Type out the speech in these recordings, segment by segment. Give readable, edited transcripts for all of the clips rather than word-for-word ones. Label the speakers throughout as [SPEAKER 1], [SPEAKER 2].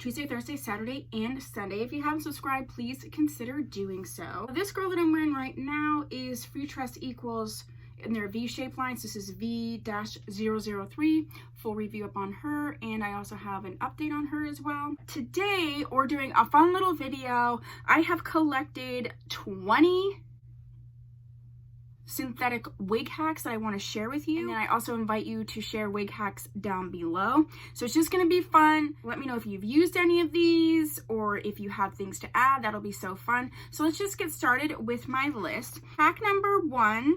[SPEAKER 1] Tuesday, Thursday, Saturday, and Sunday. If you haven't subscribed, please consider doing so. This girl that I'm wearing right now is Free Trust Equals in their V-shape lines. This is V-003. Full review up on her, and I also have an update on her as well. Today, we're doing a fun little video. I have collected 20 synthetic wig hacks that I want to share with you, and then I also invite you to share wig hacks down below. So it's just going to be fun. Let me know if you've used any of these or if you have things to add. That'll be so fun. So let's just get started with my list. Hack number 1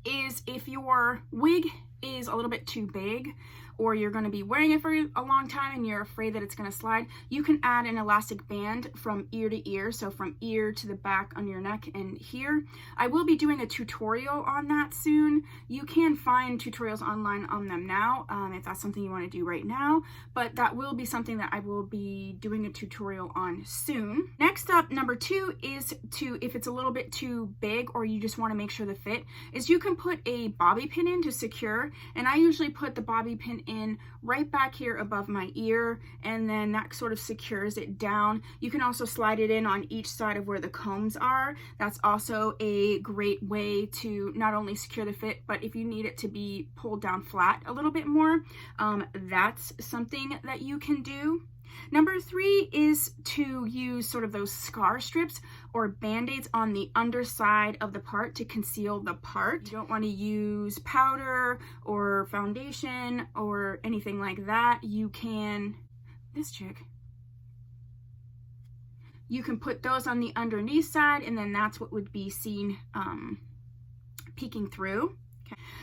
[SPEAKER 1] is if your wig is a little bit too big, or you're going to be wearing it for a long time and you're afraid that it's going to slide, you can add an elastic band from ear to ear, so from ear to the back on your neck and here. I will be doing a tutorial on that soon. You can find tutorials online on them now if that's something you want to do right now, but that will be something that I will be doing a tutorial on soon. Next up, number 2 is if it's a little bit too big or you just want to make sure the fit, is you can put a bobby pin in to secure, and I usually put the bobby pin in right back here above my ear, and then that sort of secures it down. You can also slide it in on each side of where the combs are. That's also a great way to not only secure the fit, but if you need it to be pulled down flat a little bit more, that's something that you can do. Number 3 is to use sort of those scar strips or band-aids on the underside of the part to conceal the part. You don't want to use powder or foundation or anything like that. You can, you can put those on the underneath side, and then that's what would be seen peeking through.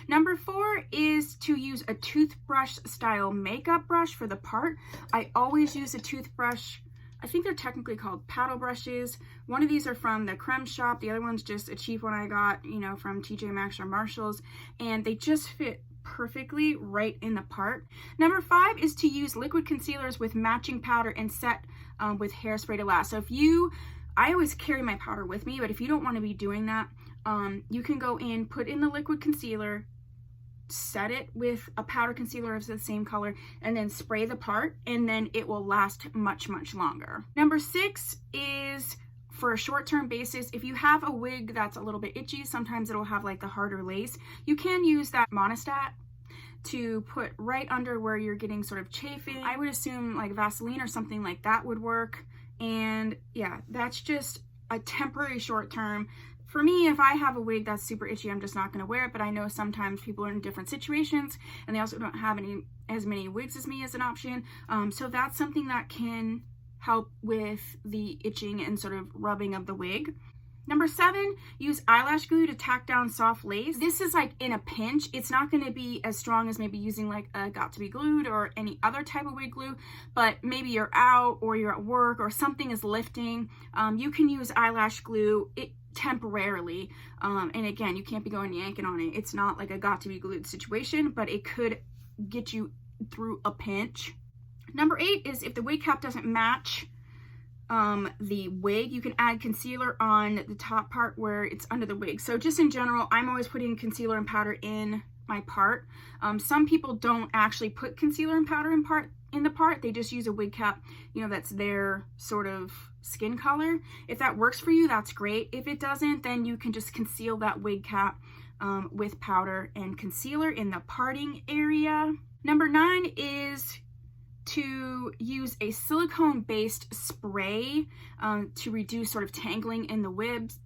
[SPEAKER 1] Number 4 is to use a toothbrush style makeup brush for the part. I always use a toothbrush. I think they're technically called paddle brushes. One of these are from the Creme Shop. The other one's just a cheap one I got, from TJ Maxx or Marshalls, and they just fit perfectly right in the part. Number 5 is to use liquid concealers with matching powder and set with hairspray to last. So I always carry my powder with me, but if you don't want to be doing that, you can go in, put in the liquid concealer, set it with a powder concealer of the same color, and then spray the part, and then it will last much, much longer. Number 6 is for a short-term basis. If you have a wig that's a little bit itchy, sometimes it'll have like the harder lace, you can use that Monistat to put right under where you're getting sort of chafing. I would assume like Vaseline or something like that would work. And yeah, that's just a temporary short-term. For me, if I have a wig that's super itchy, I'm just not going to wear it, but I know sometimes people are in different situations and they also don't have as many wigs as me as an option. So that's something that can help with the itching and sort of rubbing of the wig. Number 7, use eyelash glue to tack down soft lace. This is like in a pinch. It's not going to be as strong as maybe using like a Got To Be Glued or any other type of wig glue, but maybe you're out or you're at work or something is lifting. You can use eyelash glue temporarily, and again, you can't be going yanking on it. It's not like a Got To Be Glued situation, but it could get you through a pinch. Number 8 is if the wig cap doesn't match the wig, you can add concealer on the top part where it's under the wig. So just in general, I'm always putting concealer and powder in my part. Some people don't actually put concealer and powder in the part. They just use a wig cap, that's their sort of skin color. If that works for you, that's great. If it doesn't, then you can just conceal that wig cap with powder and concealer in the parting area. Number 9 is to use a silicone based spray to reduce sort of tangling in the wigs.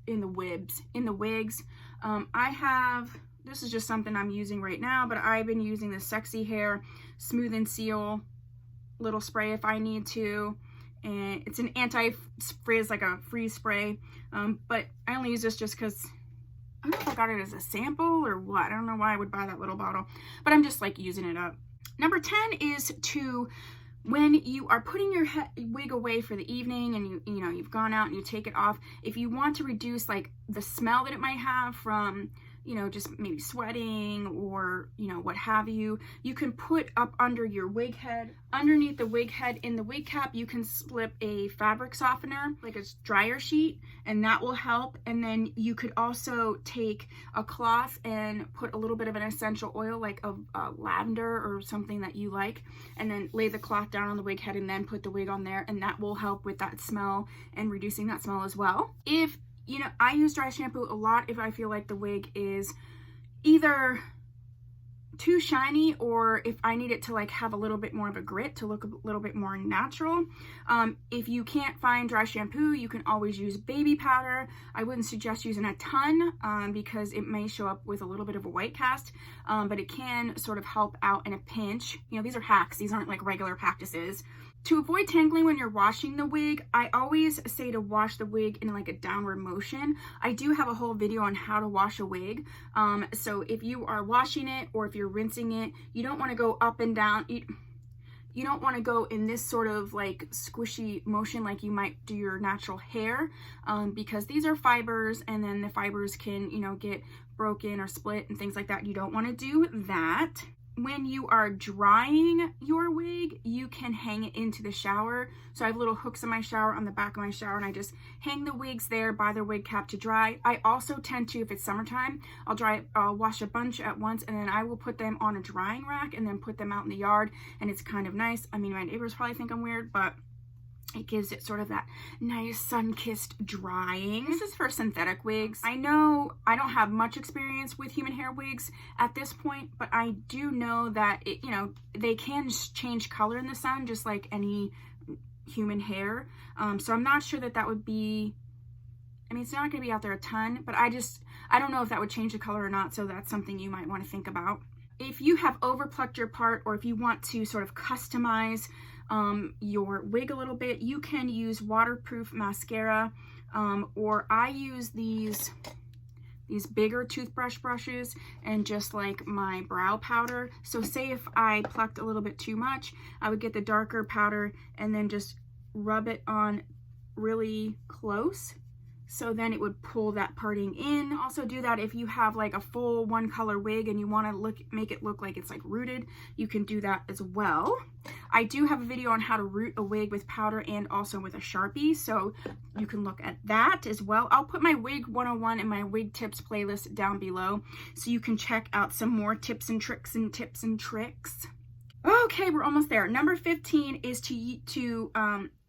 [SPEAKER 1] This is just something I'm using right now, but I've been using the Sexy Hair Smooth and Seal little spray if I need to, and it's an anti-frizz, like a freeze spray, but I only use this just because I don't know if I got it as a sample or what. I don't know why I would buy that little bottle, but I'm just like using it up. Number 10 is to, when you are putting your wig away for the evening and you've gone out and you take it off, if you want to reduce like the smell that it might have from you know, just maybe sweating or, you know, what have you, you can put up under your wig head. Underneath the wig head in the wig cap, you can slip a fabric softener, like a dryer sheet, and that will help. And then you could also take a cloth and put a little bit of an essential oil, like a lavender or something that you like, and then lay the cloth down on the wig head and then put the wig on there, and that will help with that smell and reducing that smell as well. If, you know, I use dry shampoo a lot if I feel like the wig is either too shiny or if I need it to like have a little bit more of a grit to look a little bit more natural. If you can't find dry shampoo, you can always use baby powder. I wouldn't suggest using a ton because it may show up with a little bit of a white cast, but it can sort of help out in a pinch. You know, these are hacks. These aren't like regular practices. To avoid tangling when you're washing the wig, I always say to wash the wig in like a downward motion. I do have a whole video on how to wash a wig. So if you are washing it or if you're rinsing it, you don't want to go up and down. You don't want to go in this sort of like squishy motion like you might do your natural hair, because these are fibers and then the fibers can, you know, get broken or split and things like that. You don't want to do that. When you are drying your wig, you can hang it into the shower. So I have little hooks in my shower on the back of my shower, and I just hang the wigs there by their wig cap to dry. I also tend to, if it's summertime, I'll wash a bunch at once, and then I will put them on a drying rack and then put them out in the yard, and it's kind of nice. I mean, my neighbors probably think I'm weird, but it gives it sort of that nice sun-kissed drying. This is for synthetic wigs. I know I don't have much experience with human hair wigs at this point, but I do know that it, you know, they can change color in the sun just like any human hair. So I'm not sure that that would be, I mean, it's not going to be out there a ton, but I don't know if that would change the color or not. So that's something you might want to think about. If you have overplucked your part, or if you want to sort of customize your wig a little bit, you can use waterproof mascara, or I use these bigger toothbrush brushes and just like my brow powder. So say if I plucked a little bit too much, I would get the darker powder and then just rub it on really close, so then it would pull that parting in. Also do that if you have like a full one color wig and you want to make it look like it's like rooted, you can do that as well. I do have a video on how to root a wig with powder and also with a Sharpie, so you can look at that as well. I'll put my wig 101 and my wig tips playlist down below so you can check out some more tips and tricks. Okay, we're almost there. Number 15 is to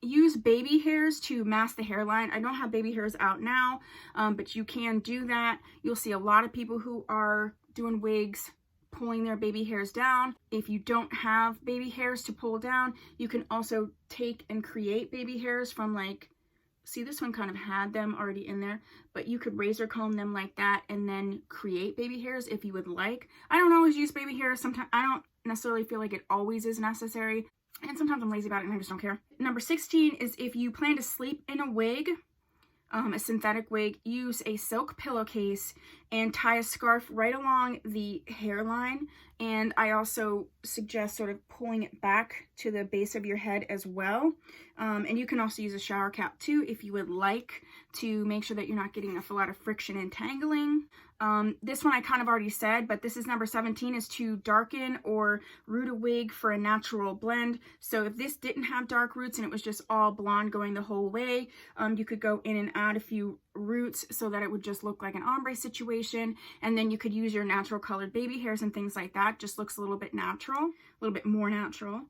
[SPEAKER 1] use baby hairs to mask the hairline. I don't have baby hairs out now, but you can do that. You'll see a lot of people who are doing wigs pulling their baby hairs down. If you don't have baby hairs to pull down, you can also take and create baby hairs from, like, see, this one kind of had them already in there, but you could razor comb them like that and then create baby hairs if you would like. I don't always use baby hairs. Sometimes I don't necessarily feel like it always is necessary, and sometimes I'm lazy about it and I just don't care. Number 16 is if you plan to sleep in a wig, a synthetic wig, use a silk pillowcase and tie a scarf right along the hairline. And I also suggest sort of pulling it back to the base of your head as well. And you can also use a shower cap too if you would like, to make sure that you're not getting a lot of friction and tangling. This one I kind of already said, but this is number 17, is to darken or root a wig for a natural blend. So if this didn't have dark roots and it was just all blonde going the whole way, you could go in and add a few roots so that it would just look like an ombre situation, and then you could use your natural colored baby hairs and things like that. Just looks a little bit natural, a little bit more natural.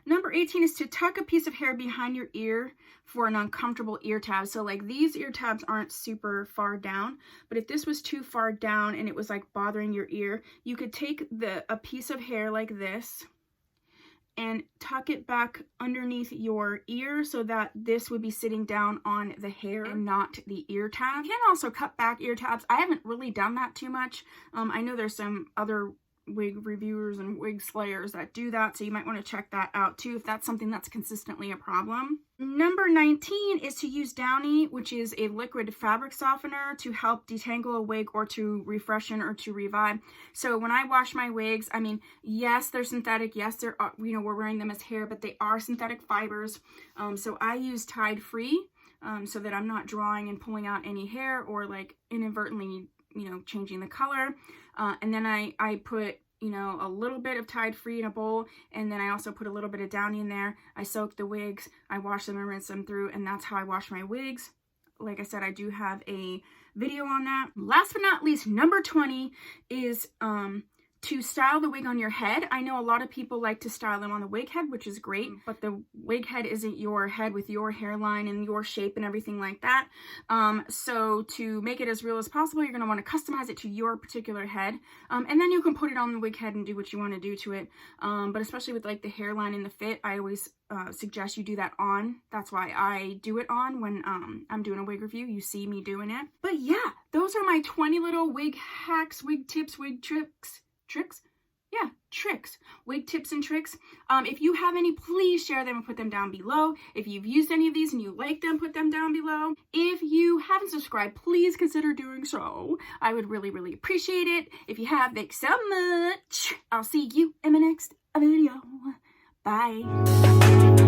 [SPEAKER 1] Number 18 is to tuck a piece of hair behind your ear for an uncomfortable ear tab. So like these ear tabs aren't super far down, but if this was too far down and it was like bothering your ear, you could take a piece of hair like this and tuck it back underneath your ear so that this would be sitting down on the hair and not the ear tab. You can also cut back ear tabs. I haven't really done that too much. I know there's some other wig reviewers and wig slayers that do that, so you might want to check that out too if that's something that's consistently a problem. Number 19 is to use Downy, which is a liquid fabric softener, to help detangle a wig or to refreshen or to revive. So when I wash my wigs, I mean, yes, they're synthetic, yes, they're, you know, we're wearing them as hair, but they are synthetic fibers. So I use Tide Free so that I'm not drawing and pulling out any hair or like inadvertently you know, changing the color. And then I put, you know, a little bit of Tide Free in a bowl, and then I also put a little bit of Downy in there. I soak the wigs, I wash them and rinse them through, and that's how I wash my wigs. Like I said, I do have a video on that. Last but not least, number 20 is to style the wig on your head. I know a lot of people like to style them on the wig head, which is great, but the wig head isn't your head with your hairline and your shape and everything like that. So to make it as real as possible, you're going to want to customize it to your particular head. And then you can put it on the wig head and do what you want to do to it. But especially with like the hairline and the fit, I always suggest you do that on. That's why I do it on when I'm doing a wig review. You see me doing it. But yeah, those are my 20 little wig hacks, wig tips, wig tricks. Wig tips and tricks. If you have any, please share them and put them down below. If you've used any of these and you like them, put them down below. If you haven't subscribed, please consider doing so. I would really, really appreciate it. If you have, thanks so much. I'll see you in my next video. Bye.